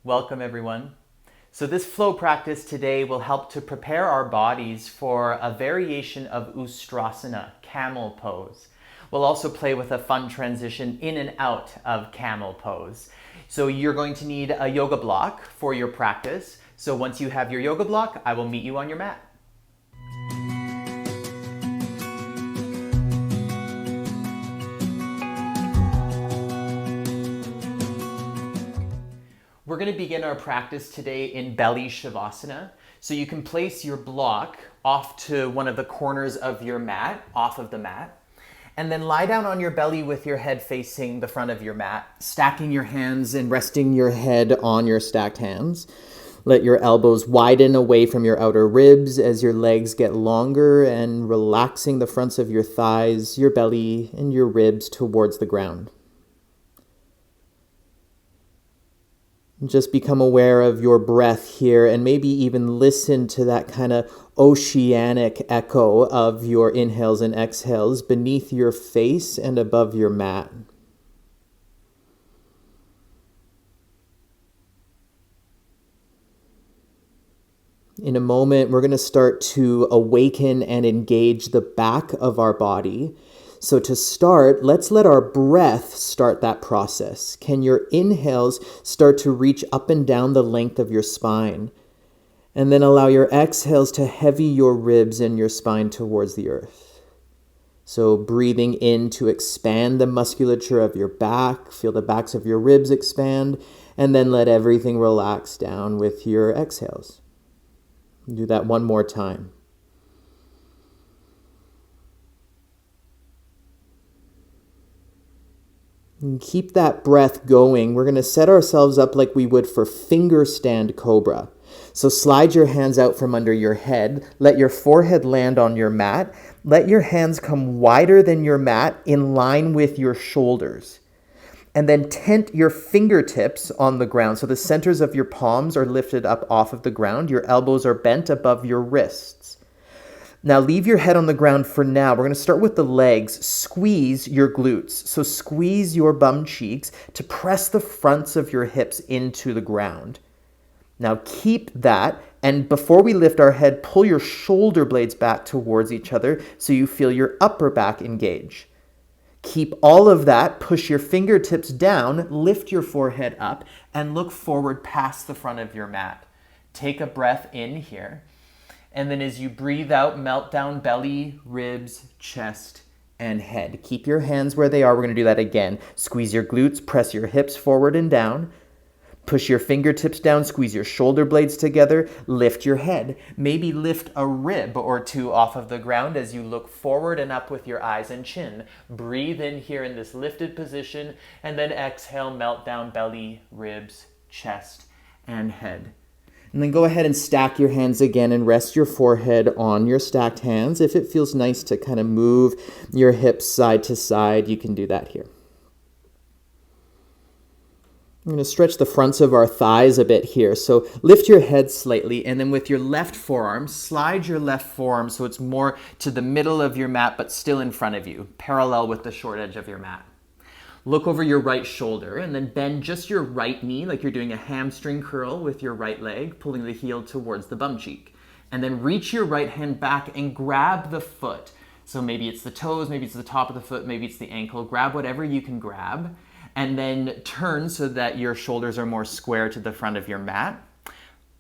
Welcome everyone. So this flow practice today will help to prepare our bodies for a variation of Ustrasana, Camel Pose. We'll also play with a fun transition in and out of Camel Pose. So you're going to need a yoga block for your practice. So once you have your yoga block, I will meet you on your mat. We're going to begin our practice today in belly Shavasana. So you can place your block off to one of the corners of your mat, off of the mat, and then lie down on your belly with your head facing the front of your mat, stacking your hands and resting your head on your stacked hands. Let your elbows widen away from your outer ribs as your legs get longer and relaxing the fronts of your thighs, your belly, and your ribs towards the ground. Just become aware of your breath here and maybe even listen to that kind of oceanic echo of your inhales and exhales beneath your face and above your mat. In a moment, we're going to start to awaken and engage the back of our body. So to start, let's let our breath start that process. Can your inhales start to reach up and down the length of your spine? And then allow your exhales to heavy your ribs and your spine towards the earth. So breathing in to expand the musculature of your back, feel the backs of your ribs expand, and then let everything relax down with your exhales. Do that one more time. And keep that breath going. We're going to set ourselves up like we would for finger stand Cobra. So slide your hands out from under your head. Let your forehead land on your mat. Let your hands come wider than your mat in line with your shoulders. And then tent your fingertips on the ground. So the centers of your palms are lifted up off of the ground. Your elbows are bent above your wrists. Now leave your head on the ground for now. We're going to start with the legs. Squeeze your glutes. So squeeze your bum cheeks to press the fronts of your hips into the ground. Now keep that. And before we lift our head, pull your shoulder blades back towards each other so you feel your upper back engage. Keep all of that. Push your fingertips down, lift your forehead up, and look forward past the front of your mat. Take a breath in here. And then as you breathe out, melt down belly, ribs, chest, and head. Keep your hands where they are. We're going to do that again. Squeeze your glutes, press your hips forward and down. Push your fingertips down, squeeze your shoulder blades together, lift your head. Maybe lift a rib or two off of the ground as you look forward and up with your eyes and chin. Breathe in here in this lifted position, and then exhale, melt down belly, ribs, chest, and head. And then go ahead and stack your hands again and rest your forehead on your stacked hands. If it feels nice to kind of move your hips side to side, you can do that here. I'm going to stretch the fronts of our thighs a bit here. So lift your head slightly, and then with your left forearm, slide your left forearm so it's more to the middle of your mat, but still in front of you, parallel with the short edge of your mat. Look over your right shoulder and then bend just your right knee like you're doing a hamstring curl with your right leg, pulling the heel towards the bum cheek. And then reach your right hand back and grab the foot. So maybe it's the toes, maybe it's the top of the foot, maybe it's the ankle. Grab whatever you can grab. And then turn so that your shoulders are more square to the front of your mat.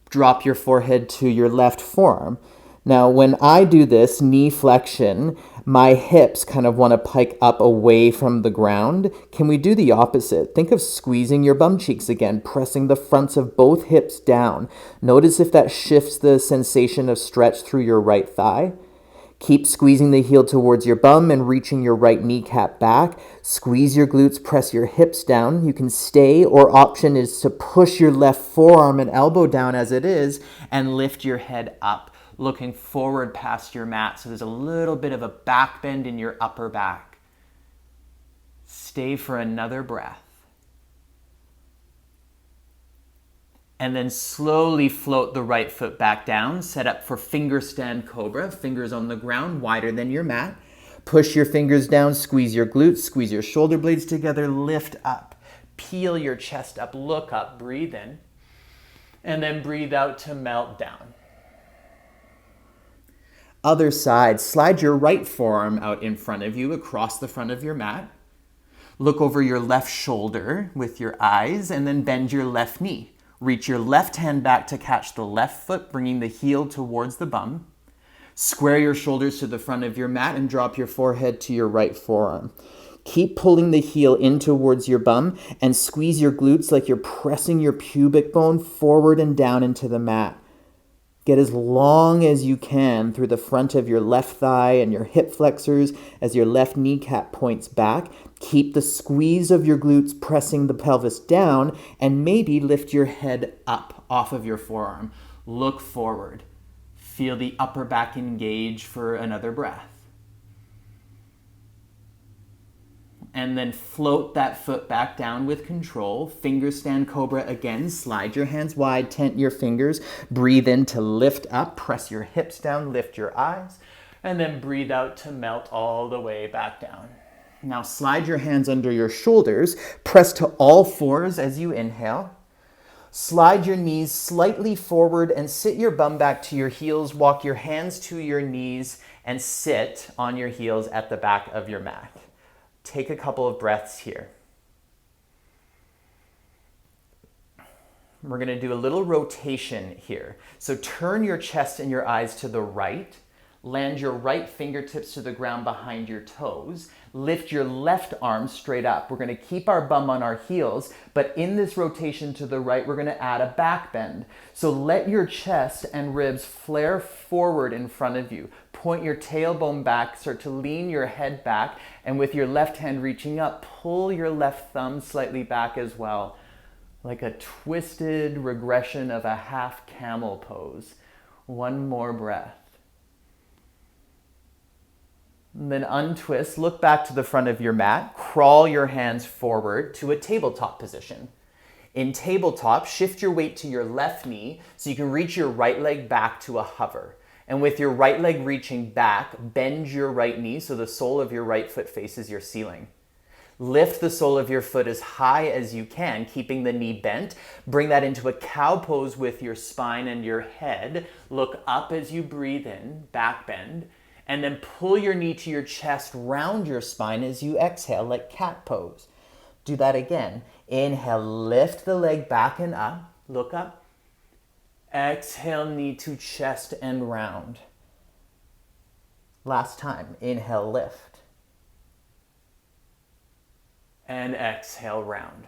Drop your forehead to your left forearm. Now, when I do this knee flexion, my hips kind of want to pike up away from the ground. Can we do the opposite? Think of squeezing your bum cheeks again, pressing the fronts of both hips down. Notice if that shifts the sensation of stretch through your right thigh. Keep squeezing the heel towards your bum and reaching your right kneecap back. Squeeze your glutes, press your hips down. You can stay, or option is to push your left forearm and elbow down as it is and lift your head up, looking forward past your mat. So there's a little bit of a back bend in your upper back. Stay for another breath. And then slowly float the right foot back down. Set up for finger stand Cobra. Fingers on the ground, wider than your mat. Push your fingers down, squeeze your glutes, squeeze your shoulder blades together, lift up. Peel your chest up, look up, breathe in. And then breathe out to melt down. Other side, slide your right forearm out in front of you across the front of your mat. Look over your left shoulder with your eyes and then bend your left knee. Reach your left hand back to catch the left foot, bringing the heel towards the bum. Square your shoulders to the front of your mat and drop your forehead to your right forearm. Keep pulling the heel in towards your bum and squeeze your glutes like you're pressing your pubic bone forward and down into the mat. Get as long as you can through the front of your left thigh and your hip flexors as your left kneecap points back. Keep the squeeze of your glutes pressing the pelvis down and maybe lift your head up off of your forearm. Look forward. Feel the upper back engage for another breath. And then float that foot back down with control. Finger stand cobra again. Slide your hands wide, tent your fingers. Breathe in to lift up. Press your hips down, lift your eyes. And then breathe out to melt all the way back down. Now slide your hands under your shoulders. Press to all fours as you inhale. Slide your knees slightly forward and sit your bum back to your heels. Walk your hands to your knees and sit on your heels at the back of your mat. Take a couple of breaths here. We're going to do a little rotation here. So turn your chest and your eyes to the right. Land your right fingertips to the ground behind your toes. Lift your left arm straight up. We're going to keep our bum on our heels, but in this rotation to the right, we're going to add a back bend. So let your chest and ribs flare forward in front of you. Point your tailbone back, start to lean your head back, and with your left hand reaching up, pull your left thumb slightly back as well, like a twisted regression of a half camel pose. One more breath. And then untwist, look back to the front of your mat, crawl your hands forward to a tabletop position. In tabletop, shift your weight to your left knee so you can reach your right leg back to a hover. And with your right leg reaching back, bend your right knee so the sole of your right foot faces your ceiling. Lift the sole of your foot as high as you can, keeping the knee bent. Bring that into a cow pose with your spine and your head. Look up as you breathe in, back bend. And then pull your knee to your chest, round your spine as you exhale, like cat pose. Do that again. Inhale, lift the leg back and up. Look up. Exhale, knee to chest and round. Last time. Inhale, lift. And exhale, round.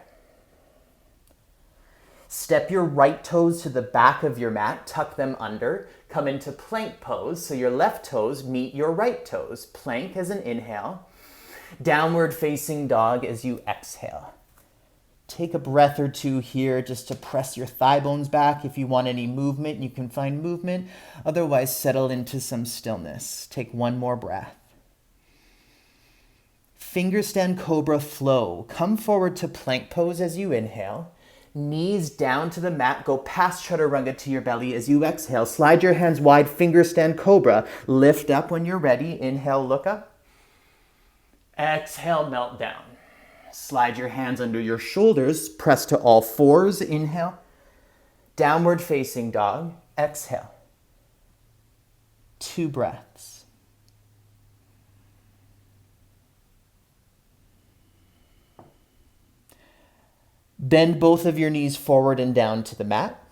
Step your right toes to the back of your mat, tuck them under, come into plank pose, so your left toes meet your right toes. Plank as an inhale, downward facing dog as you exhale. Take a breath or two here just to press your thigh bones back. If you want any movement, you can find movement. Otherwise, settle into some stillness. Take one more breath. Finger stand cobra flow. Come forward to plank pose as you inhale. Knees down to the mat, go past chaturanga to your belly as you exhale. Slide your hands wide, finger stand cobra. Lift up when you're ready. Inhale, look up. Exhale, melt down. Slide your hands under your shoulders, press to all fours. Inhale. Downward facing dog. Exhale. 2 breaths. Bend both of your knees forward and down to the mat.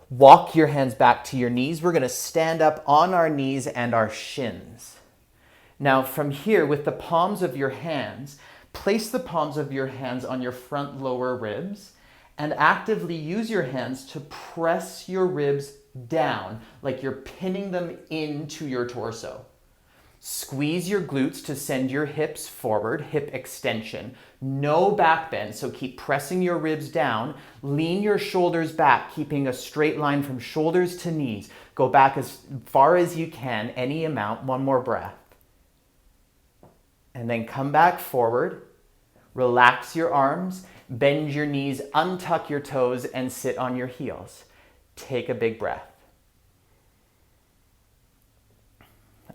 Walk your hands back to your knees. We're going to stand up on our knees and our shins. Now from here, with the palms of your hands, place the palms of your hands on your front lower ribs and actively use your hands to press your ribs down like you're pinning them into your torso. Squeeze your glutes to send your hips forward, hip extension. No back bend, so keep pressing your ribs down. Lean your shoulders back, keeping a straight line from shoulders to knees. Go back as far as you can, any amount. One more breath. And then come back forward. Relax your arms, bend your knees, untuck your toes, and sit on your heels. Take a big breath.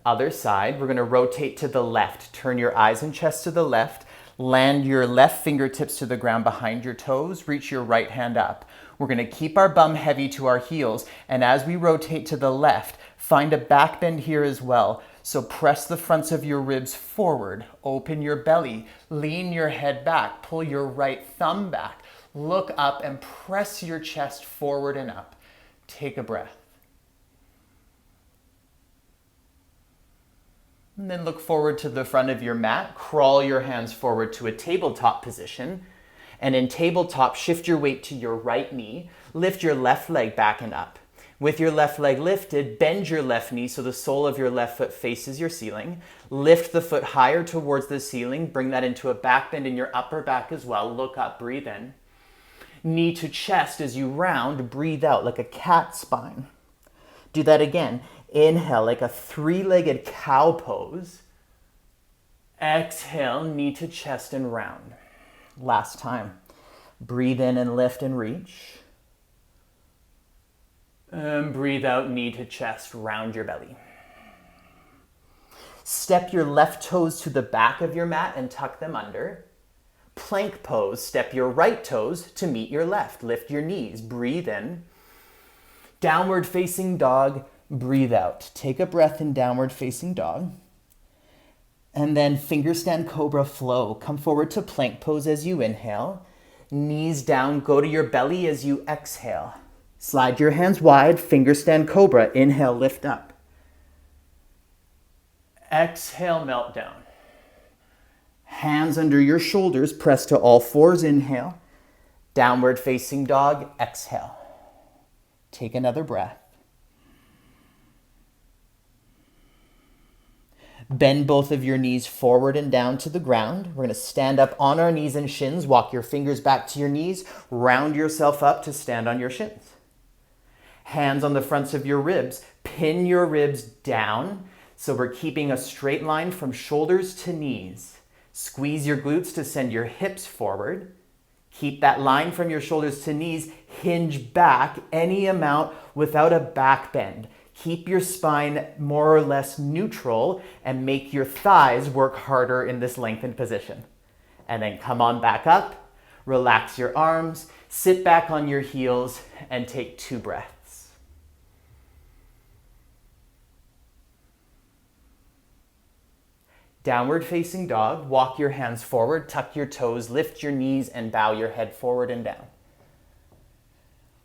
Other side, we're going to rotate to the left. Turn your eyes and chest to the left. Land your left fingertips to the ground behind your toes. Reach your right hand up. We're going to keep our bum heavy to our heels. And as we rotate to the left, find a back bend here as well. So press the fronts of your ribs forward. Open your belly. Lean your head back. Pull your right thumb back. Look up and press your chest forward and up. Take a breath. And then look forward to the front of your mat. Crawl your hands forward to a tabletop position. And in tabletop, shift your weight to your right knee. Lift your left leg back and up. With your left leg lifted, bend your left knee so the sole of your left foot faces your ceiling. Lift the foot higher towards the ceiling. Bring that into a back bend in your upper back as well. Look up, breathe in. Knee to chest as you round, breathe out like a cat spine. Do that again. Inhale like a three-legged cow pose. Exhale, knee to chest and round. Last time. Breathe in and lift and reach. And breathe out, knee to chest, round your belly. Step your left toes to the back of your mat and tuck them under. Plank pose, step your right toes to meet your left. Lift your knees, breathe in. Downward facing dog, breathe out. Take a breath in downward facing dog. And then finger stand cobra flow. Come forward to plank pose as you inhale. Knees down, go to your belly as you exhale. Slide your hands wide, finger stand cobra. Inhale, lift up. Exhale, melt down. Hands under your shoulders, press to all fours, inhale. Downward facing dog, exhale. Take another breath. Bend both of your knees forward and down to the ground. We're going to stand up on our knees and shins. Walk your fingers back to your knees. Round yourself up to stand on your shins. Hands on the fronts of your ribs. Pin your ribs down. So we're keeping a straight line from shoulders to knees. Squeeze your glutes to send your hips forward. Keep that line from your shoulders to knees. Hinge back any amount without a back bend. Keep your spine more or less neutral and make your thighs work harder in this lengthened position. And then come on back up, relax your arms, sit back on your heels, and take 2 breaths. Downward facing dog, walk your hands forward, tuck your toes, lift your knees, and bow your head forward and down.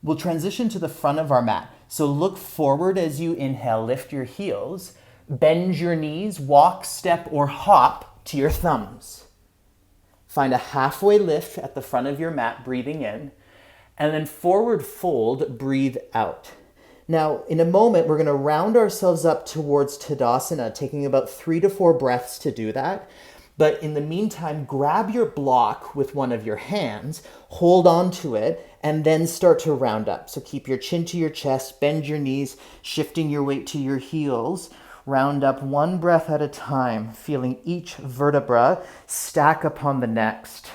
We'll transition to the front of our mat. So look forward as you inhale, lift your heels, bend your knees, walk, step, or hop to your thumbs. Find a halfway lift at the front of your mat, breathing in, and then forward fold, breathe out. Now, in a moment, we're going to round ourselves up towards Tadasana, taking about 3 to 4 breaths to do that. But in the meantime, grab your block with one of your hands, hold on to it, and then start to round up. So keep your chin to your chest, bend your knees, shifting your weight to your heels. Round up 1 breath at a time, feeling each vertebra stack upon the next.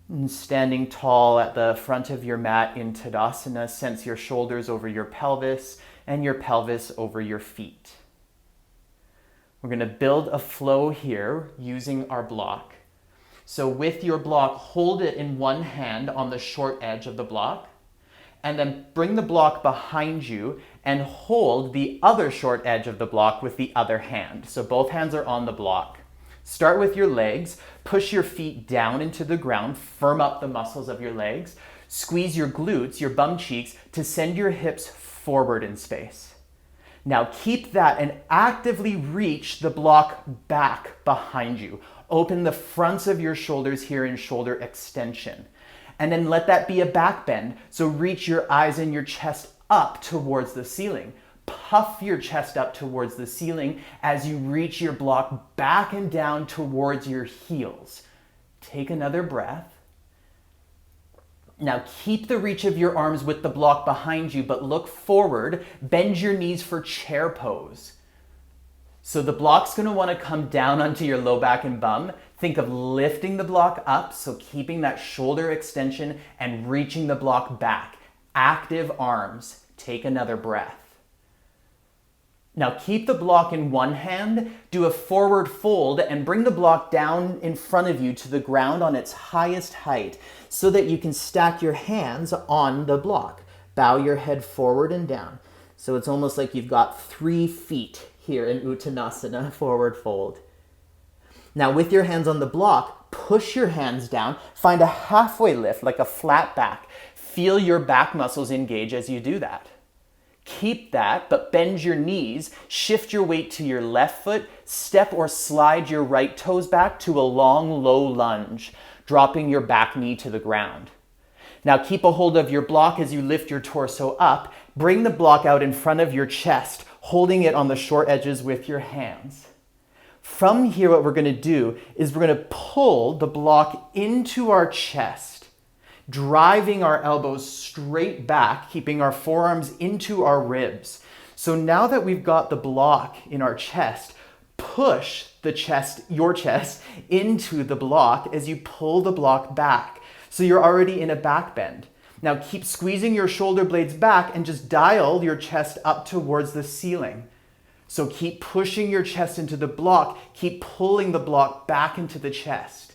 And standing tall at the front of your mat in Tadasana, sense your shoulders over your pelvis and your pelvis over your feet. We're going to build a flow here using our block. So with your block, hold it in one hand on the short edge of the block, and then bring the block behind you and hold the other short edge of the block with the other hand. So both hands are on the block. Start with your legs, push your feet down into the ground, firm up the muscles of your legs, squeeze your glutes, your bum cheeks, to send your hips forward in space. Now keep that and actively reach the block back behind you. Open the fronts of your shoulders here in shoulder extension. And then let that be a back bend. So reach your eyes and your chest up towards the ceiling. Puff your chest up towards the ceiling as you reach your block back and down towards your heels. Take another breath. Now keep the reach of your arms with the block behind you, but look forward. Bend your knees for chair pose. So the block's going to want to come down onto your low back and bum. Think of lifting the block up, so keeping that shoulder extension and reaching the block back. Active arms. Take another breath. Now keep the block in one hand, do a forward fold, and bring the block down in front of you to the ground on its highest height so that you can stack your hands on the block. Bow your head forward and down. So it's almost like you've got 3 feet here in Uttanasana, forward fold. Now with your hands on the block, push your hands down, find a halfway lift like a flat back. Feel your back muscles engage as you do that. Keep that, but bend your knees, shift your weight to your left foot, step or slide your right toes back to a long, low lunge, dropping your back knee to the ground. Now keep a hold of your block as you lift your torso up. Bring the block out in front of your chest, holding it on the short edges with your hands. From here, what we're going to do is we're going to pull the block into our chest, driving our elbows straight back, keeping our forearms into our ribs. So now that we've got the block in our chest, push the chest, your chest, into the block as you pull the block back. So you're already in a back bend. Now keep squeezing your shoulder blades back and just dial your chest up towards the ceiling. So keep pushing your chest into the block, keep pulling the block back into the chest.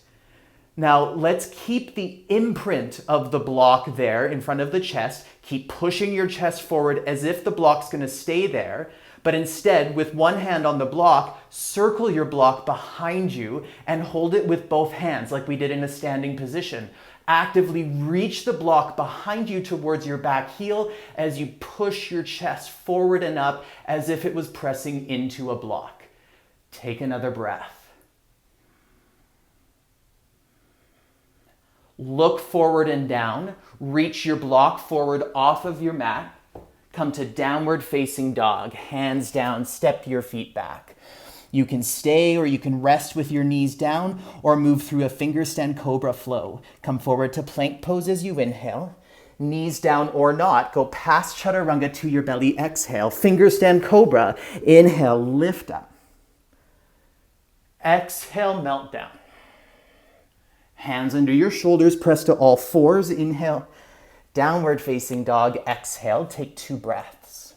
Now let's keep the imprint of the block there in front of the chest. Keep pushing your chest forward as if the block's going to stay there. But instead, with one hand on the block, circle your block behind you and hold it with both hands like we did in a standing position. Actively reach the block behind you towards your back heel as you push your chest forward and up as if it was pressing into a block. Take another breath. Look forward and down. Reach your block forward off of your mat. Come to downward facing dog. Hands down, step your feet back. You can stay or you can rest with your knees down or move through a finger stand cobra flow. Come forward to plank pose as you inhale. Knees down or not, go past chaturanga to your belly. Exhale, finger stand cobra. Inhale, lift up. Exhale, melt down. Hands under your shoulders, press to all fours. Inhale, downward facing dog. Exhale, take 2 breaths.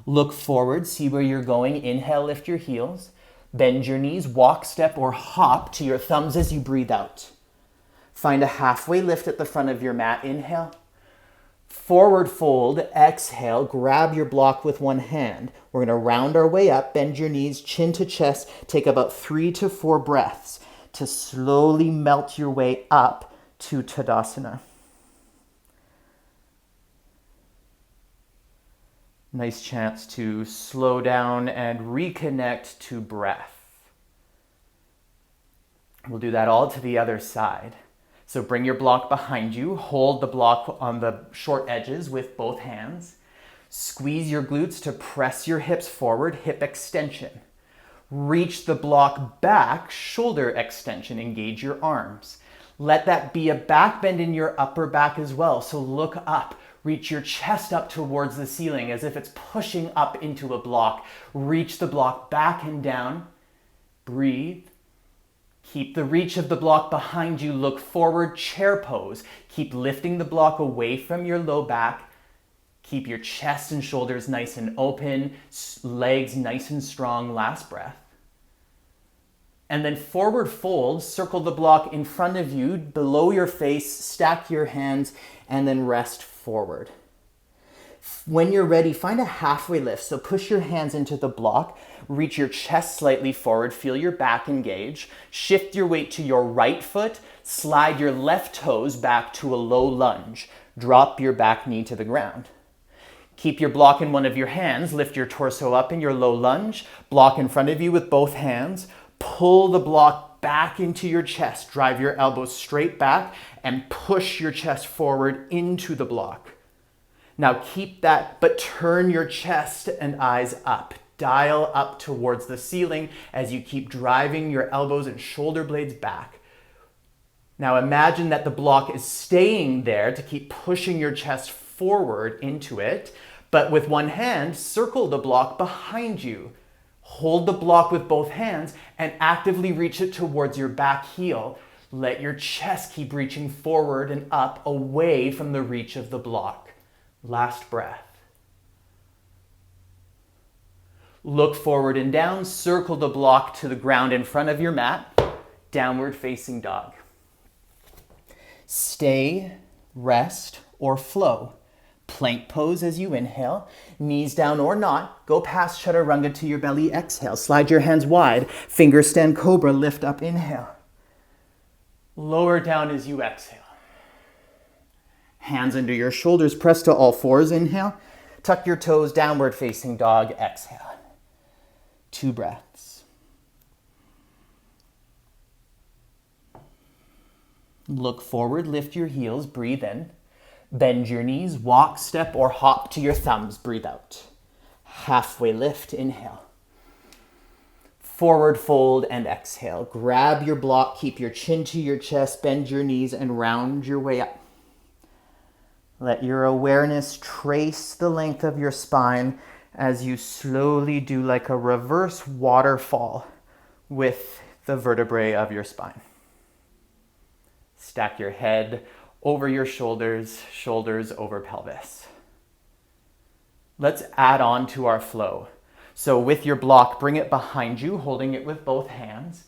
Look forward, see where you're going. Inhale, lift your heels. Bend your knees, walk, step, or hop to your thumbs as you breathe out. Find a halfway lift at the front of your mat. Inhale. Forward fold, exhale, grab your block with one hand. We're going to round our way up, bend your knees, chin to chest. Take about 3 to 4 breaths to slowly melt your way up to Tadasana. Nice chance to slow down and reconnect to breath. We'll do that all to the other side. So bring your block behind you, hold the block on the short edges with both hands. Squeeze your glutes to press your hips forward, hip extension. Reach the block back, shoulder extension, engage your arms. Let that be a back bend in your upper back as well. So look up, reach your chest up towards the ceiling as if it's pushing up into a block. Reach the block back and down. Breathe. Keep the reach of the block behind you. Look forward, chair pose. Keep lifting the block away from your low back. Keep your chest and shoulders nice and open, legs nice and strong. Last breath. And then forward fold, circle the block in front of you, below your face, stack your hands, and then rest forward. When you're ready, find a halfway lift. So push your hands into the block, reach your chest slightly forward, feel your back engage, shift your weight to your right foot, slide your left toes back to a low lunge, drop your back knee to the ground. Keep your block in one of your hands, lift your torso up in your low lunge, block in front of you with both hands, pull the block back into your chest, drive your elbows straight back, and push your chest forward into the block. Now keep that, but turn your chest and eyes up. Dial up towards the ceiling as you keep driving your elbows and shoulder blades back. Now imagine that the block is staying there to keep pushing your chest forward into it, but with one hand, circle the block behind you. Hold the block with both hands and actively reach it towards your back heel. Let your chest keep reaching forward and up away from the reach of the block. Last breath. Look forward and down, circle the block to the ground in front of your mat, downward facing dog. Stay, rest, or flow. Plank pose as you inhale, knees down or not, go past chaturanga to your belly, exhale. Slide your hands wide, finger stand cobra, lift up, inhale. Lower down as you exhale. Hands under your shoulders, press to all fours, inhale. Tuck your toes, downward facing dog, exhale. 2 breaths. Look forward, lift your heels, breathe in. Bend your knees, walk, step, or hop to your thumbs, breathe out. Halfway lift, inhale. Forward fold and exhale. Grab your block, keep your chin to your chest, bend your knees, and round your way up. Let your awareness trace the length of your spine as you slowly do like a reverse waterfall with the vertebrae of your spine. Stack your head over your shoulders, shoulders over pelvis. Let's add on to our flow. So with your block, bring it behind you, holding it with both hands.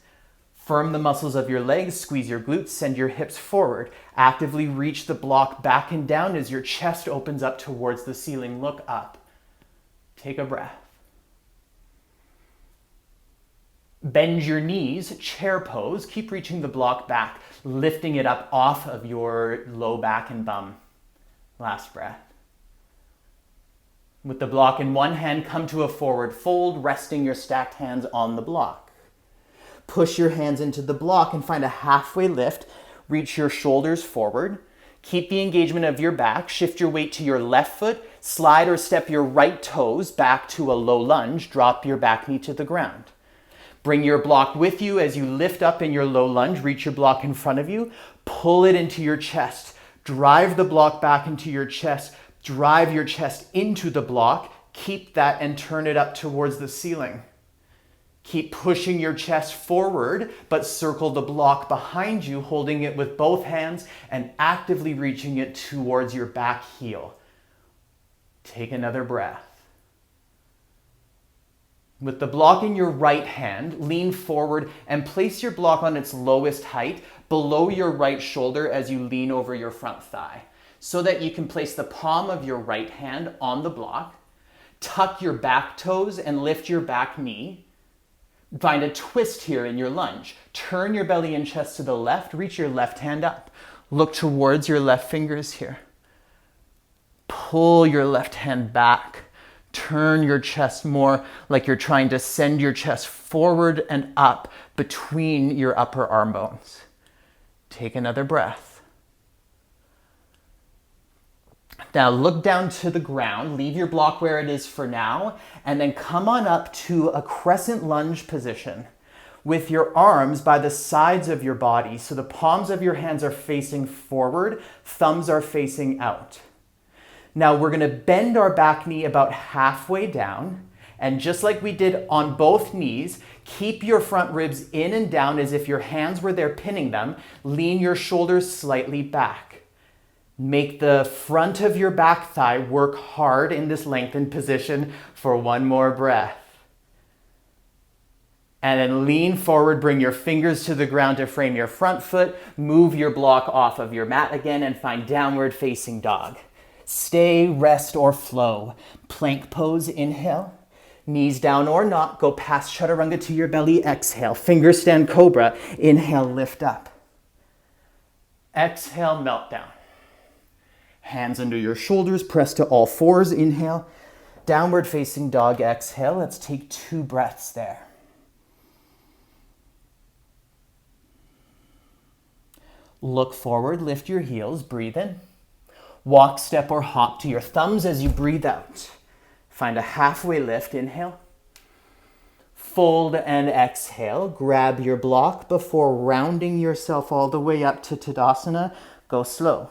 Firm the muscles of your legs, squeeze your glutes, send your hips forward. Actively reach the block back and down as your chest opens up towards the ceiling. Look up. Take a breath. Bend your knees, chair pose. Keep reaching the block back, lifting it up off of your low back and bum. Last breath. With the block in one hand, come to a forward fold, resting your stacked hands on the block. Push your hands into the block and find a halfway lift. Reach your shoulders forward. Keep the engagement of your back. Shift your weight to your left foot. Slide or step your right toes back to a low lunge. Drop your back knee to the ground. Bring your block with you as you lift up in your low lunge. Reach your block in front of you. Pull it into your chest. Drive the block back into your chest. Drive your chest into the block. Keep that and turn it up towards the ceiling. Keep pushing your chest forward, but circle the block behind you, holding it with both hands and actively reaching it towards your back heel. Take another breath. With the block in your right hand, lean forward and place your block on its lowest height below your right shoulder as you lean over your front thigh, so that you can place the palm of your right hand on the block. Tuck your back toes and lift your back knee. Find a twist here in your lunge. Turn your belly and chest to the left. Reach your left hand up. Look towards your left fingers here. Pull your left hand back. Turn your chest more like you're trying to send your chest forward and up between your upper arm bones. Take another breath. Now look down to the ground, leave your block where it is for now, and then come on up to a crescent lunge position with your arms by the sides of your body. So the palms of your hands are facing forward, thumbs are facing out. Now we're gonna bend our back knee about halfway down, and just like we did on both knees, keep your front ribs in and down as if your hands were there pinning them. Lean your shoulders slightly back. Make the front of your back thigh work hard in this lengthened position for one more breath. And then lean forward, bring your fingers to the ground to frame your front foot, move your block off of your mat again and find downward facing dog. Stay, rest, or flow. Plank pose, inhale. Knees down or not, go past chaturanga to your belly, exhale. Finger stand cobra, inhale, lift up. Exhale, melt down. Hands under your shoulders, press to all fours, inhale. Downward facing dog, exhale. Let's take 2 breaths there. Look forward, lift your heels, breathe in. Walk, step, or hop to your thumbs as you breathe out. Find a halfway lift, inhale. Fold and exhale. Grab your block before rounding yourself all the way up to Tadasana. Go slow.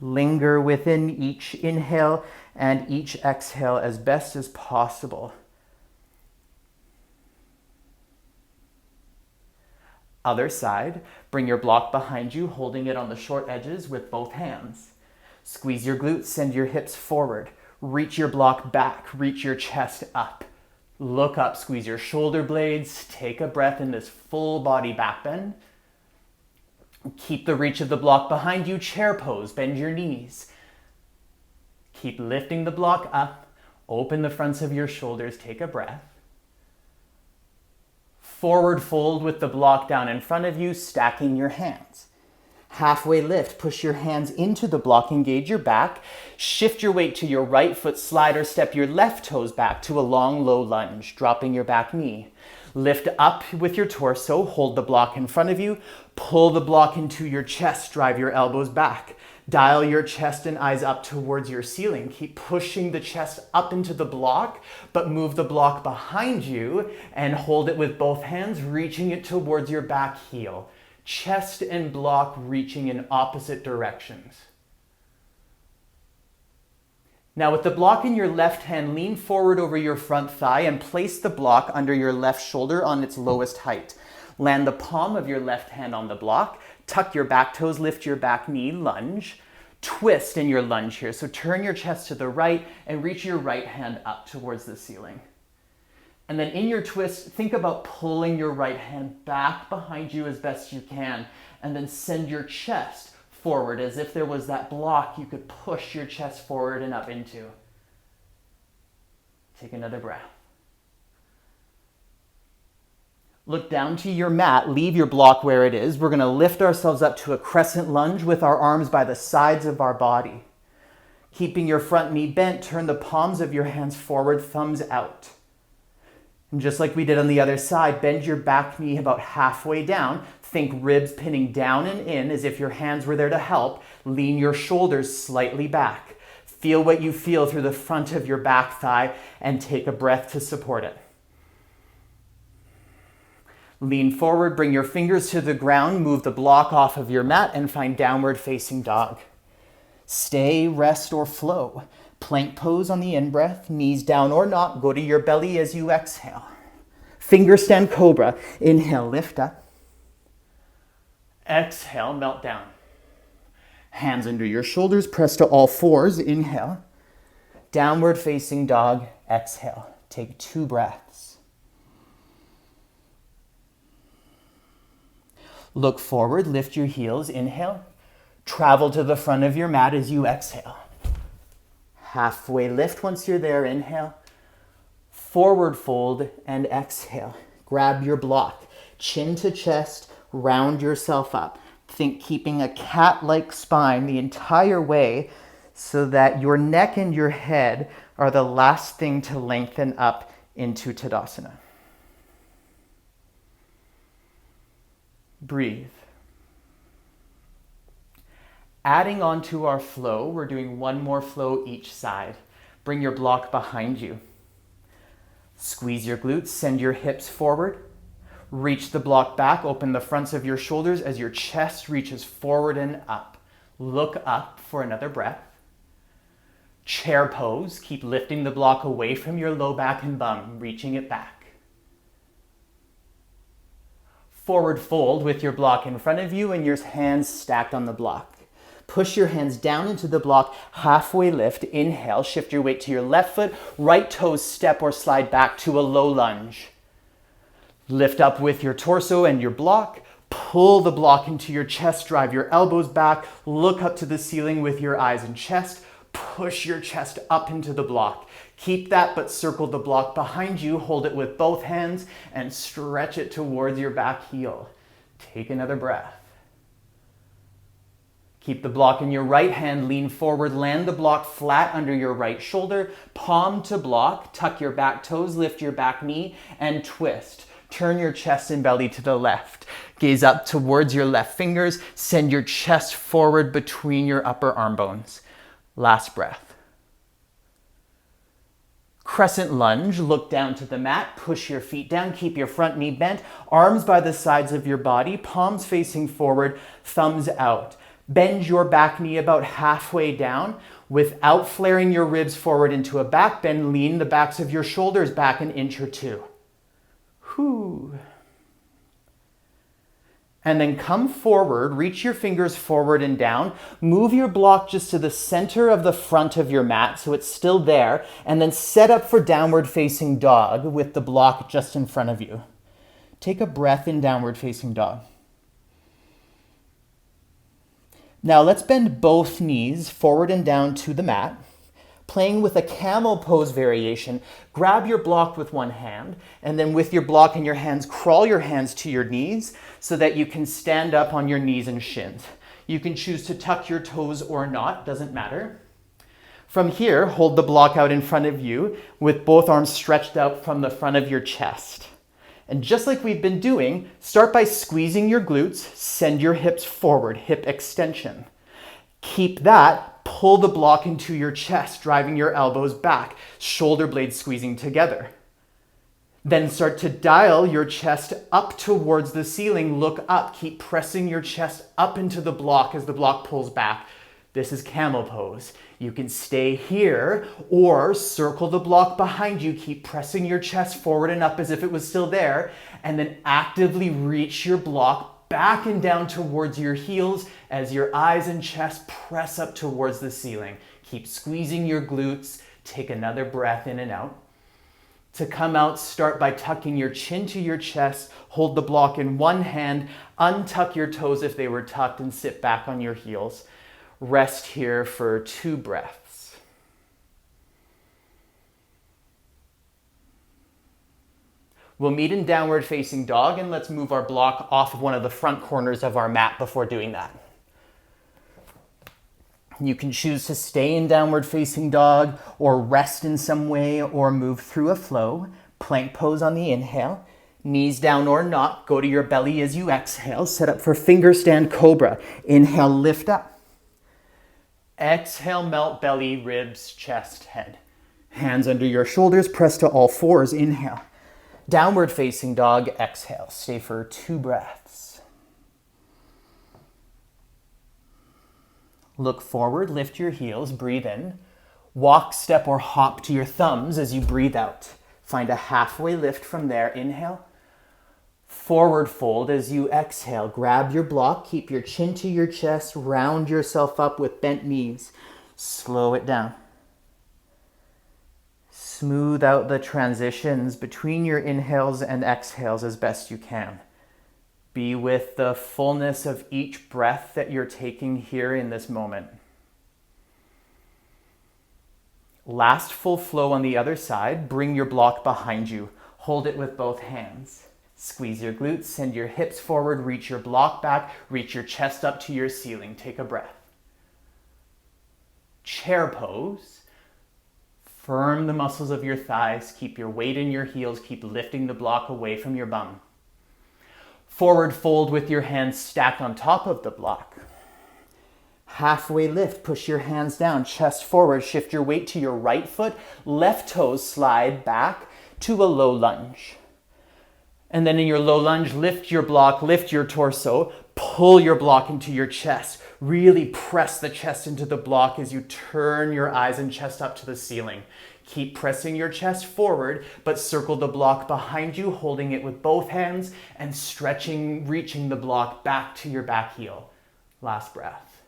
Linger within each inhale and each exhale as best as possible. Other side, bring your block behind you, holding it on the short edges with both hands. Squeeze your glutes, send your hips forward. Reach your block back, reach your chest up. Look up, squeeze your shoulder blades, take a breath in this full body back bend. Keep the reach of the block behind you, chair pose, bend your knees. Keep lifting the block up, open the fronts of your shoulders, take a breath. Forward fold with the block down in front of you, stacking your hands. Halfway lift, push your hands into the block, engage your back. Shift your weight to your right foot, slide or step your left toes back to a long, low lunge, dropping your back knee. Lift up with your torso, hold the block in front of you, pull the block into your chest, drive your elbows back. Dial your chest and eyes up towards your ceiling. Keep pushing the chest up into the block, but move the block behind you and hold it with both hands, reaching it towards your back heel. Chest and block reaching in opposite directions. Now with the block in your left hand, lean forward over your front thigh and place the block under your left shoulder on its lowest height. Land the palm of your left hand on the block. Tuck your back toes, lift your back knee, lunge. Twist in your lunge here. So turn your chest to the right and reach your right hand up towards the ceiling. And then in your twist, think about pulling your right hand back behind you as best you can. And then send your chest forward as if there was that block you could push your chest forward and up into. Take another breath. Look down to your mat, leave your block where it is. We're gonna lift ourselves up to a crescent lunge with our arms by the sides of our body. Keeping your front knee bent, turn the palms of your hands forward, thumbs out. And just like we did on the other side, bend your back knee about halfway down. Think ribs pinning down and in as if your hands were there to help. Lean your shoulders slightly back. Feel what you feel through the front of your back thigh and take a breath to support it. Lean forward, bring your fingers to the ground, move the block off of your mat and find downward facing dog. Stay, rest, or flow. Plank pose on the in-breath, knees down or not, go to your belly as you exhale. Finger stand cobra, inhale, lift up. Exhale, melt down. Hands under your shoulders, press to all fours, inhale. Downward facing dog, exhale. Take 2 breaths. Look forward, lift your heels, inhale. Travel to the front of your mat as you exhale. Halfway lift once you're there, inhale. Forward fold and exhale. Grab your block, chin to chest, round yourself up. Think keeping a cat-like spine the entire way so that your neck and your head are the last thing to lengthen up into Tadasana. Breathe. Adding on to our flow, we're doing one more flow each side. Bring your block behind you. Squeeze your glutes, send your hips forward. Reach the block back, open the fronts of your shoulders as your chest reaches forward and up. Look up for another breath. Chair pose, keep lifting the block away from your low back and bum, reaching it back. Forward fold with your block in front of you and your hands stacked on the block. Push your hands down into the block, halfway lift, inhale, shift your weight to your left foot, right toes step or slide back to a low lunge. Lift up with your torso and your block, pull the block into your chest, drive your elbows back, look up to the ceiling with your eyes and chest, push your chest up into the block. Keep that, but circle the block behind you, hold it with both hands, and stretch it towards your back heel. Take another breath. Keep the block in your right hand, lean forward, land the block flat under your right shoulder, palm to block, tuck your back toes, lift your back knee, and twist. Turn your chest and belly to the left. Gaze up towards your left fingers, send your chest forward between your upper arm bones. Last breath. Crescent lunge, look down to the mat, push your feet down, keep your front knee bent, arms by the sides of your body, palms facing forward, thumbs out. Bend your back knee about halfway down. Without flaring your ribs forward into a back bend, lean the backs of your shoulders back an inch or 2. Whew. And then come forward, reach your fingers forward and down, move your block just to the center of the front of your mat so it's still there, and then set up for downward facing dog with the block just in front of you. Take a breath in downward facing dog. Now let's bend both knees forward and down to the mat. Playing with a camel pose variation, grab your block with one hand, and then with your block in your hands, crawl your hands to your knees so that you can stand up on your knees and shins. You can choose to tuck your toes or not, doesn't matter. From here, hold the block out in front of you with both arms stretched out from the front of your chest. And just like we've been doing, start by squeezing your glutes, send your hips forward, hip extension. Keep that. Pull the block into your chest, driving your elbows back, shoulder blades squeezing together. Then start to dial your chest up towards the ceiling. Look up. Keep pressing your chest up into the block as the block pulls back. This is camel pose. You can stay here or circle the block behind you. Keep pressing your chest forward and up as if it was still there, and then actively reach your block back and down towards your heels as your eyes and chest press up towards the ceiling. Keep squeezing your glutes. Take another breath in and out. To come out, start by tucking your chin to your chest. Hold the block in one hand. Untuck your toes if they were tucked and sit back on your heels. Rest here for 2 breaths. We'll meet in downward facing dog, and let's move our block off of one of the front corners of our mat before doing that. You can choose to stay in downward facing dog or rest in some way or move through a flow. Plank pose on the inhale. Knees down or not, go to your belly as you exhale. Set up for finger stand cobra. Inhale, lift up. Exhale, melt belly, ribs, chest, head. Hands under your shoulders, press to all fours. Inhale. Downward facing dog, exhale. Stay for 2 breaths. Look forward, lift your heels, breathe in. Walk, step, or hop to your thumbs as you breathe out. Find a halfway lift from there. Inhale. Forward fold as you exhale. Grab your block, keep your chin to your chest, round yourself up with bent knees. Slow it down. Smooth out the transitions between your inhales and exhales as best you can. Be with the fullness of each breath that you're taking here in this moment. Last full flow on the other side. Bring your block behind you. Hold it with both hands. Squeeze your glutes, send your hips forward, reach your block back, reach your chest up to your ceiling. Take a breath. Chair pose. Firm the muscles of your thighs. Keep your weight in your heels. Keep lifting the block away from your bum. Forward fold with your hands stacked on top of the block. Halfway lift. Push your hands down. Chest forward. Shift your weight to your right foot. Left toes slide back to a low lunge. And then in your low lunge, lift your block, lift your torso. Pull your block into your chest. Really press the chest into the block as you turn your eyes and chest up to the ceiling. Keep pressing your chest forward, but circle the block behind you, holding it with both hands and stretching, reaching the block back to your back heel. Last breath.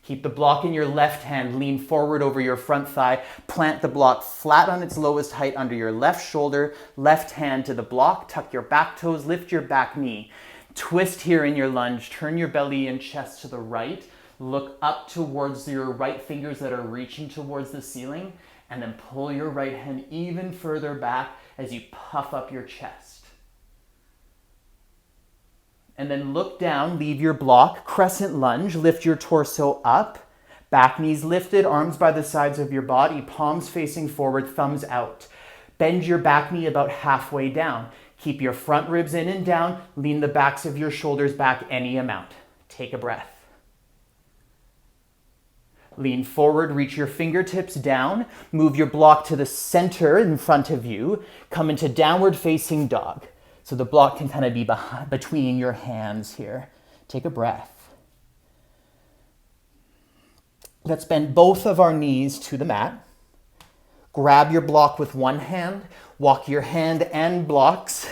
Keep the block in your left hand, lean forward over your front thigh, plant the block flat on its lowest height under your left shoulder, left hand to the block, tuck your back toes, lift your back knee. Twist here in your lunge, turn your belly and chest to the right, look up towards your right fingers that are reaching towards the ceiling, and then pull your right hand even further back as you puff up your chest. And then look down, leave your block, crescent lunge, lift your torso up, back knees lifted, arms by the sides of your body, palms facing forward, thumbs out. Bend your back knee about halfway down. Keep your front ribs in and down, lean the backs of your shoulders back any amount. Take a breath. Lean forward, reach your fingertips down, move your block to the center in front of you, come into downward facing dog. So the block can kind of be between your hands here. Take a breath. Let's bend both of our knees to the mat. Grab your block with one hand, walk your hand and blocks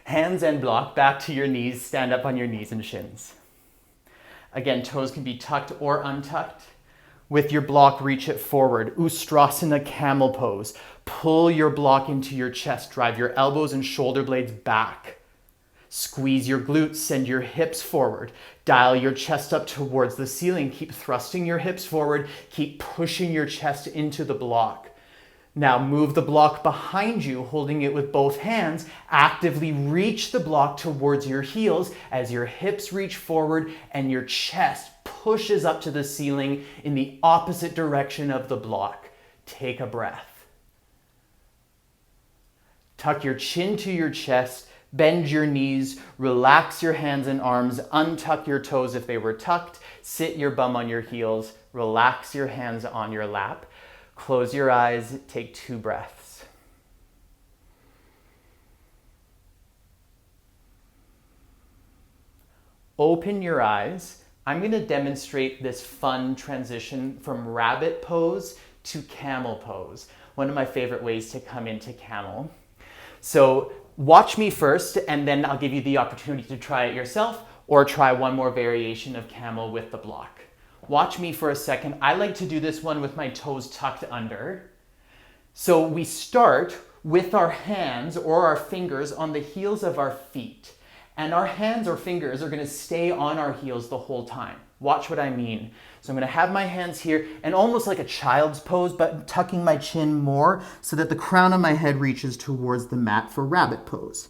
Hands and block back to your knees. Stand up on your knees and shins. Again, toes can be tucked or untucked. With your block, reach it forward. Ustrasana, Camel Pose. Pull your block into your chest. Drive your elbows and shoulder blades back. Squeeze your glutes. Send your hips forward. Dial your chest up towards the ceiling. Keep thrusting your hips forward. Keep pushing your chest into the block. Now move the block behind you, holding it with both hands. Actively reach the block towards your heels as your hips reach forward and your chest pushes up to the ceiling in the opposite direction of the block. Take a breath. Tuck your chin to your chest, bend your knees, relax your hands and arms, untuck your toes if they were tucked, sit your bum on your heels, relax your hands on your lap. Close your eyes, take 2 breaths. Open your eyes. I'm going to demonstrate this fun transition from rabbit pose to camel pose. One of my favorite ways to come into camel. So watch me first, and then I'll give you the opportunity to try it yourself or try one more variation of camel with the block. Watch me for a second. I like to do this one with my toes tucked under. So we start with our hands or our fingers on the heels of our feet. And our hands or fingers are going to stay on our heels the whole time. Watch what I mean. So I'm going to have my hands here and almost like a child's pose, but tucking my chin more so that the crown of my head reaches towards the mat for rabbit pose.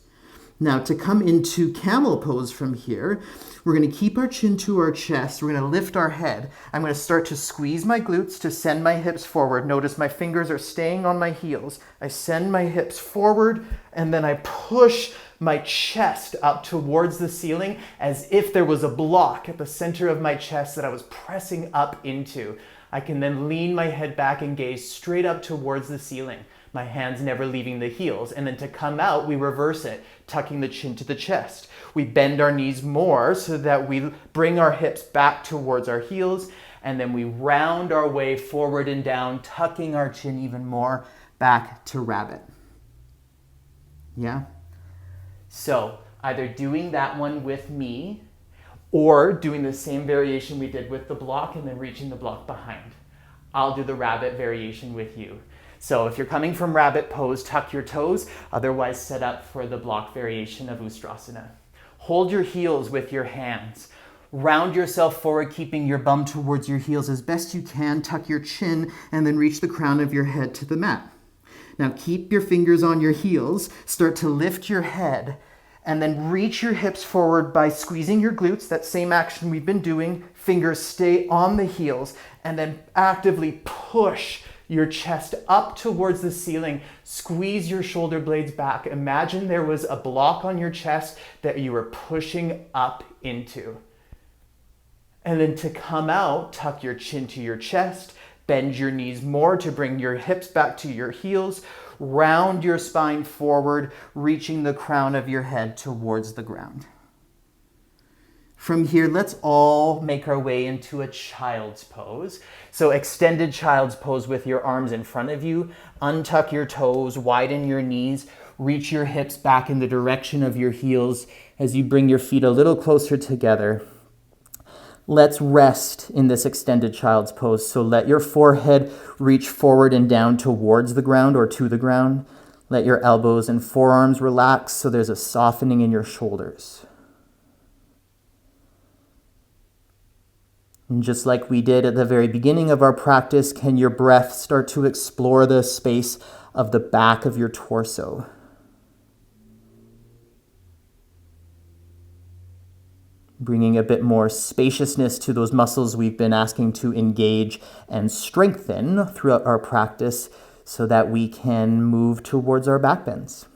Now to come into camel pose from here, we're going to keep our chin to our chest. We're going to lift our head. I'm going to start to squeeze my glutes to send my hips forward. Notice my fingers are staying on my heels. I send my hips forward and then I push my chest up towards the ceiling as if there was a block at the center of my chest that I was pressing up into. I can then lean my head back and gaze straight up towards the ceiling. My hands never leaving the heels. And then to come out, we reverse it, tucking the chin to the chest. We bend our knees more so that we bring our hips back towards our heels. And then we round our way forward and down, tucking our chin even more back to rabbit. Yeah? So either doing that one with me or doing the same variation we did with the block and then reaching the block behind. I'll do the rabbit variation with you. So if you're coming from rabbit pose, tuck your toes, otherwise set up for the block variation of Ustrasana. Hold your heels with your hands. Round yourself forward, keeping your bum towards your heels as best you can. Tuck your chin and then reach the crown of your head to the mat. Now keep your fingers on your heels. Start to lift your head and then reach your hips forward by squeezing your glutes. That same action we've been doing. Fingers stay on the heels and then actively push your chest up towards the ceiling. Squeeze your shoulder blades back. Imagine there was a block on your chest that you were pushing up into. And then to come out, tuck your chin to your chest, bend your knees more to bring your hips back to your heels, round your spine forward, reaching the crown of your head towards the ground. From here, let's all make our way into a child's pose. So extended child's pose with your arms in front of you. Untuck your toes, widen your knees, reach your hips back in the direction of your heels as you bring your feet a little closer together. Let's rest in this extended child's pose. So let your forehead reach forward and down towards the ground or to the ground. Let your elbows and forearms relax so there's a softening in your shoulders. And just like we did at the very beginning of our practice, can your breath start to explore the space of the back of your torso? Bringing a bit more spaciousness to those muscles we've been asking to engage and strengthen throughout our practice so that we can move towards our back bends.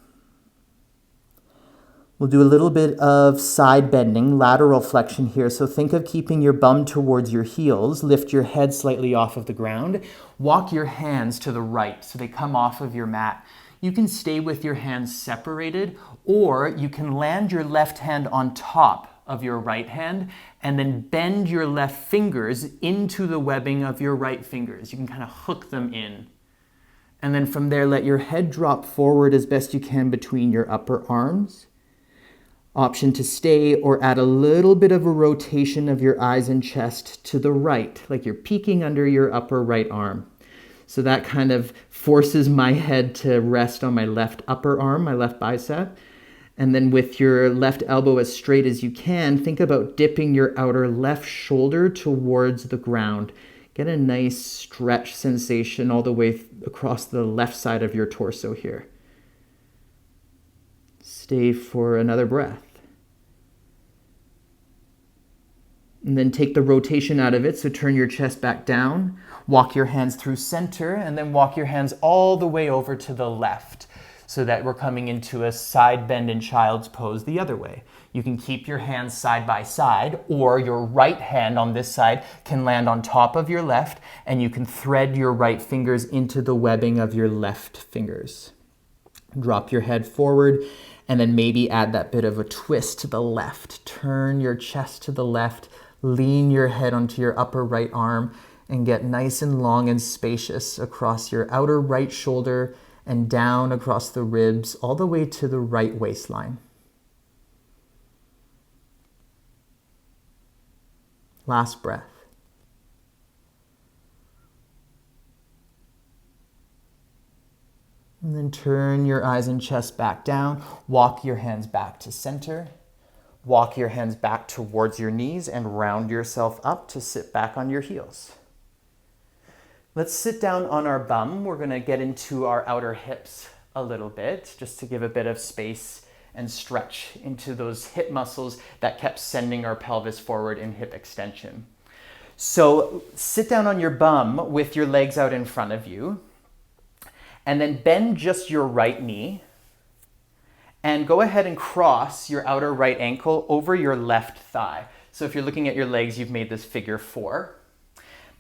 We'll do a little bit of side bending, lateral flexion here. So think of keeping your bum towards your heels. Lift your head slightly off of the ground. Walk your hands to the right so they come off of your mat. You can stay with your hands separated, or you can land your left hand on top of your right hand and then bend your left fingers into the webbing of your right fingers. You can kind of hook them in. And then from there, let your head drop forward as best you can between your upper arms. Option to stay or add a little bit of a rotation of your eyes and chest to the right, like you're peeking under your upper right arm. So that kind of forces my head to rest on my left upper arm, my left bicep. And then with your left elbow as straight as you can, think about dipping your outer left shoulder towards the ground. Get a nice stretch sensation all the way across the left side of your torso here. Stay for another breath. And then take the rotation out of it, so turn your chest back down, walk your hands through center, and then walk your hands all the way over to the left, so that we're coming into a side bend in child's pose the other way. You can keep your hands side by side, or your right hand on this side can land on top of your left, and you can thread your right fingers into the webbing of your left fingers. Drop your head forward, and then maybe add that bit of a twist to the left. Turn your chest to the left, lean your head onto your upper right arm, and get nice and long and spacious across your outer right shoulder and down across the ribs, all the way to the right waistline. Last breath. And then turn your eyes and chest back down. Walk your hands back to center. Walk your hands back towards your knees and round yourself up to sit back on your heels. Let's sit down on our bum. We're going to get into our outer hips a little bit, just to give a bit of space and stretch into those hip muscles that kept sending our pelvis forward in hip extension. So sit down on your bum with your legs out in front of you, and then bend just your right knee, and go ahead and cross your outer right ankle over your left thigh. So if you're looking at your legs, you've made this figure 4.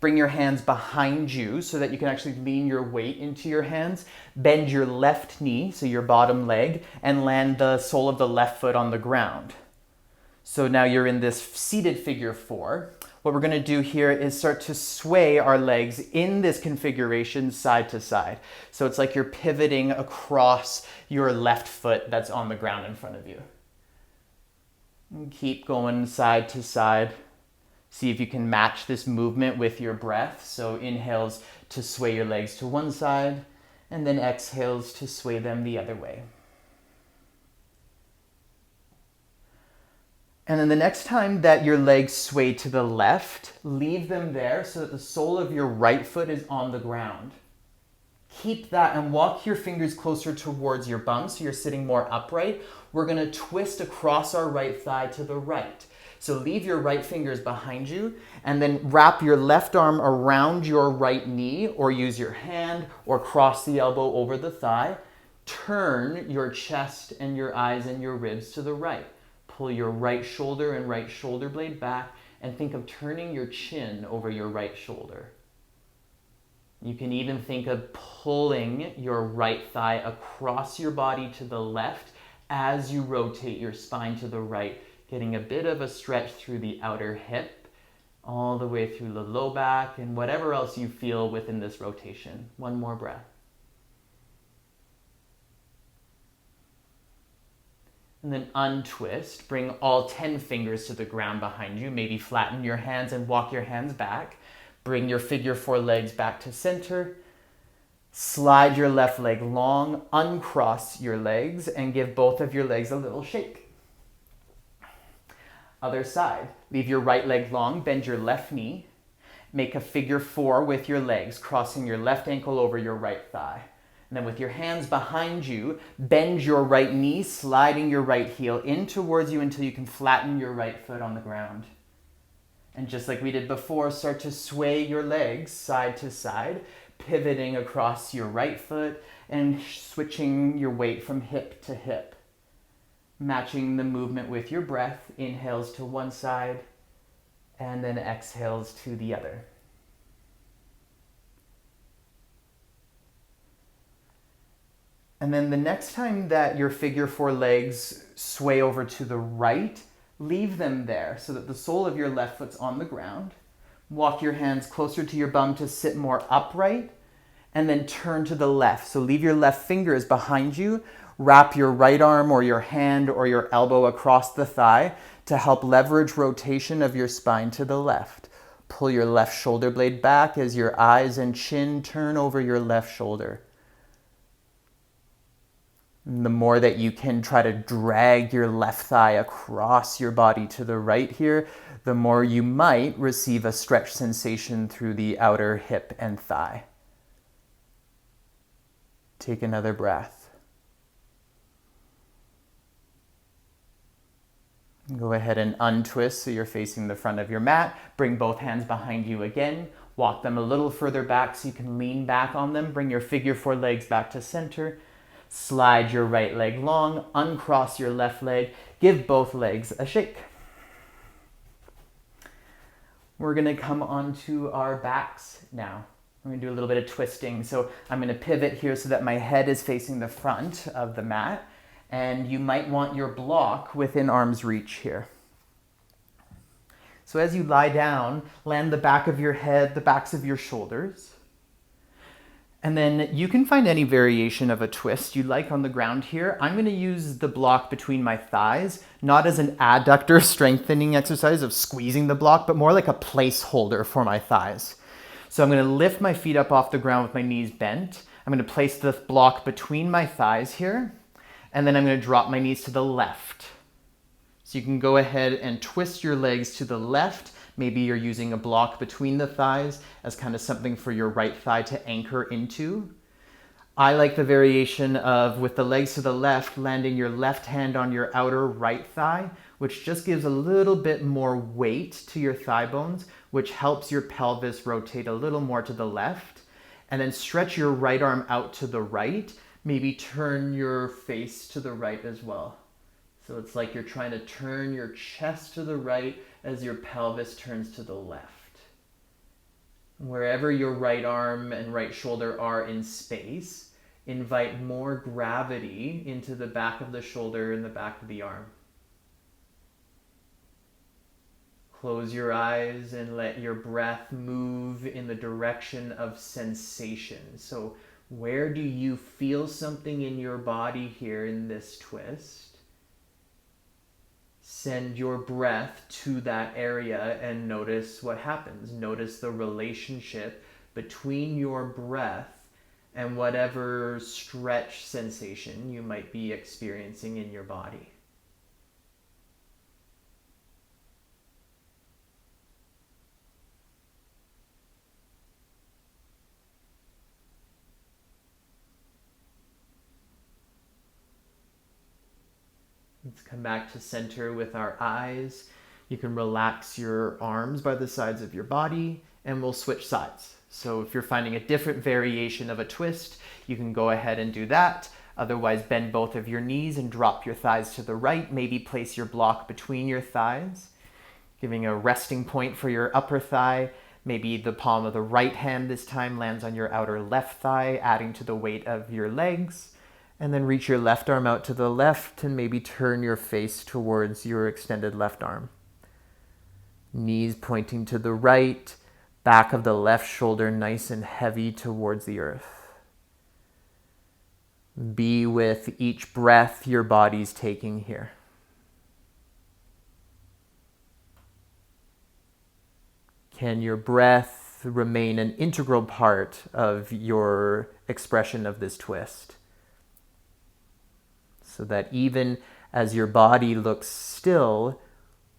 Bring your hands behind you so that you can actually lean your weight into your hands. Bend your left knee, so your bottom leg, and land the sole of the left foot on the ground. So now you're in this seated figure 4. What we're going to do here is start to sway our legs in this configuration side to side. So it's like you're pivoting across your left foot that's on the ground in front of you. And keep going side to side. See if you can match this movement with your breath. So inhales to sway your legs to one side, and then exhales to sway them the other way. And then the next time that your legs sway to the left, leave them there so that the sole of your right foot is on the ground. Keep that and walk your fingers closer towards your bum so you're sitting more upright. We're going to twist across our right thigh to the right. So leave your right fingers behind you, and then wrap your left arm around your right knee, or use your hand, or cross the elbow over the thigh. Turn your chest and your eyes and your ribs to the right. Pull your right shoulder and right shoulder blade back, and think of turning your chin over your right shoulder. You can even think of pulling your right thigh across your body to the left as you rotate your spine to the right, getting a bit of a stretch through the outer hip, all the way through the low back, and whatever else you feel within this rotation. One more breath. And then untwist. Bring all 10 fingers to the ground behind you. Maybe flatten your hands and walk your hands back. Bring your figure 4 legs back to center. Slide your left leg long, uncross your legs, and give both of your legs a little shake. Other side. Leave your right leg long, bend your left knee. Make a figure 4 with your legs, crossing your left ankle over your right thigh. And then with your hands behind you, bend your right knee, sliding your right heel in towards you until you can flatten your right foot on the ground. And just like we did before, start to sway your legs side to side, pivoting across your right foot and switching your weight from hip to hip. Matching the movement with your breath, inhales to one side, and then exhales to the other. And then the next time that your figure 4 legs sway over to the right, leave them there so that the sole of your left foot's on the ground. Walk your hands closer to your bum to sit more upright, and then turn to the left. So leave your left fingers behind you. Wrap your right arm or your hand or your elbow across the thigh to help leverage rotation of your spine to the left. Pull your left shoulder blade back as your eyes and chin turn over your left shoulder. And the more that you can try to drag your left thigh across your body to the right here, the more you might receive a stretch sensation through the outer hip and thigh. Take another breath. Go ahead and untwist so you're facing the front of your mat. Bring both hands behind you again. Walk them a little further back so you can lean back on them. Bring your figure four legs back to center. Slide your right leg long. Uncross your left leg. Give both legs a shake. We're going to come onto our backs now. We're going to do a little bit of twisting. So I'm going to pivot here so that my head is facing the front of the mat. And you might want your block within arm's reach here. So as you lie down, land the back of your head, the backs of your shoulders. And then you can find any variation of a twist you like on the ground here. I'm going to use the block between my thighs, not as an adductor strengthening exercise of squeezing the block, but more like a placeholder for my thighs. So I'm going to lift my feet up off the ground with my knees bent. I'm going to place the block between my thighs here. And then I'm going to drop my knees to the left. So you can go ahead and twist your legs to the left. Maybe you're using a block between the thighs as kind of something for your right thigh to anchor into. I like the variation of, with the legs to the left, landing your left hand on your outer right thigh, which just gives a little bit more weight to your thigh bones, which helps your pelvis rotate a little more to the left. And then stretch your right arm out to the right. Maybe turn your face to the right as well. So it's like you're trying to turn your chest to the right as your pelvis turns to the left. Wherever your right arm and right shoulder are in space, invite more gravity into the back of the shoulder and the back of the arm. Close your eyes and let your breath move in the direction of sensation. So where do you feel something in your body here in this twist? Send your breath to that area and notice what happens. Notice the relationship between your breath and whatever stretch sensation you might be experiencing in your body. Let's come back to center with our eyes. You can relax your arms by the sides of your body and we'll switch sides. So if you're finding a different variation of a twist, you can go ahead and do that. Otherwise, bend both of your knees and drop your thighs to the right. Maybe place your block between your thighs, giving a resting point for your upper thigh. Maybe the palm of the right hand this time lands on your outer left thigh, adding to the weight of your legs. And then reach your left arm out to the left and maybe turn your face towards your extended left arm. Knees pointing to the right, back of the left shoulder nice and heavy towards the earth. Be with each breath your body's taking here. Can your breath remain an integral part of your expression of this twist? So that even as your body looks still,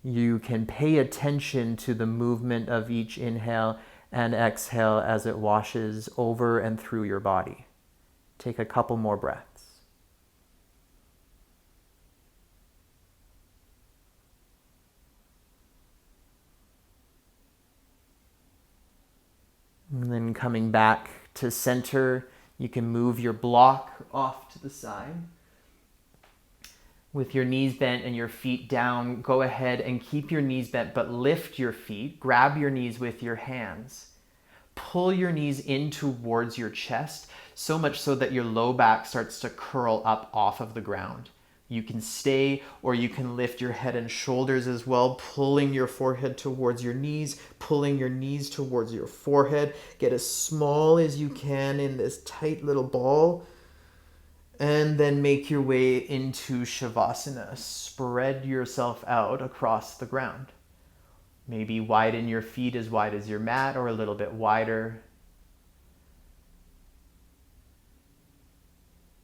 you can pay attention to the movement of each inhale and exhale as it washes over and through your body. Take a couple more breaths. And then coming back to center, you can move your block off to the side. With your knees bent and your feet down, go ahead and keep your knees bent, but lift your feet. Grab your knees with your hands. Pull your knees in towards your chest, so much so that your low back starts to curl up off of the ground. You can stay, or you can lift your head and shoulders as well, pulling your forehead towards your knees, pulling your knees towards your forehead. Get as small as you can in this tight little ball. And then make your way into Shavasana. Spread yourself out across the ground. Maybe widen your feet as wide as your mat or a little bit wider.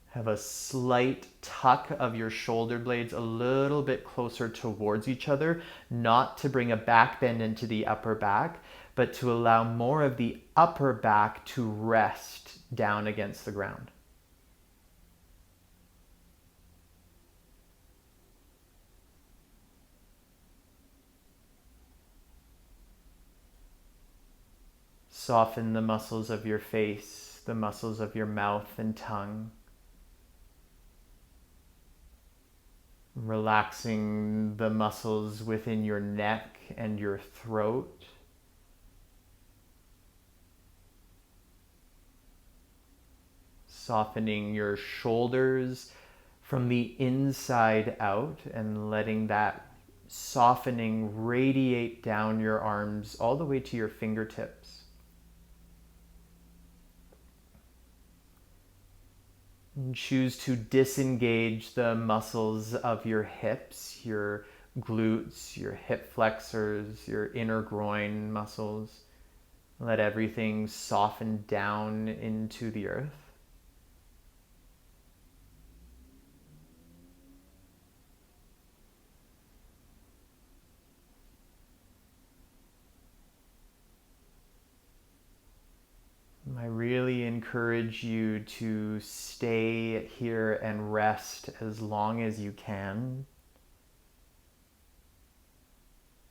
Have a slight tuck of your shoulder blades a little bit closer towards each other, not to bring a back bend into the upper back, but to allow more of the upper back to rest down against the ground. Soften the muscles of your face, the muscles of your mouth and tongue. Relaxing the muscles within your neck and your throat. Softening your shoulders from the inside out and letting that softening radiate down your arms all the way to your fingertips. And choose to disengage the muscles of your hips, your glutes, your hip flexors, your inner groin muscles. Let everything soften down into the earth. I really encourage you to stay here and rest as long as you can.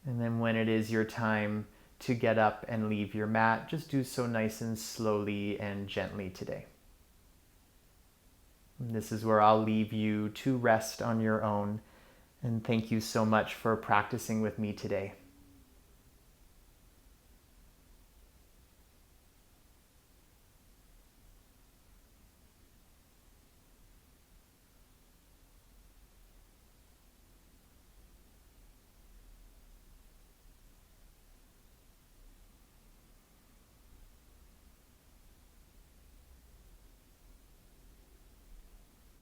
And then when it is your time to get up and leave your mat, just do so nice and slowly and gently today. And this is where I'll leave you to rest on your own. And thank you so much for practicing with me today.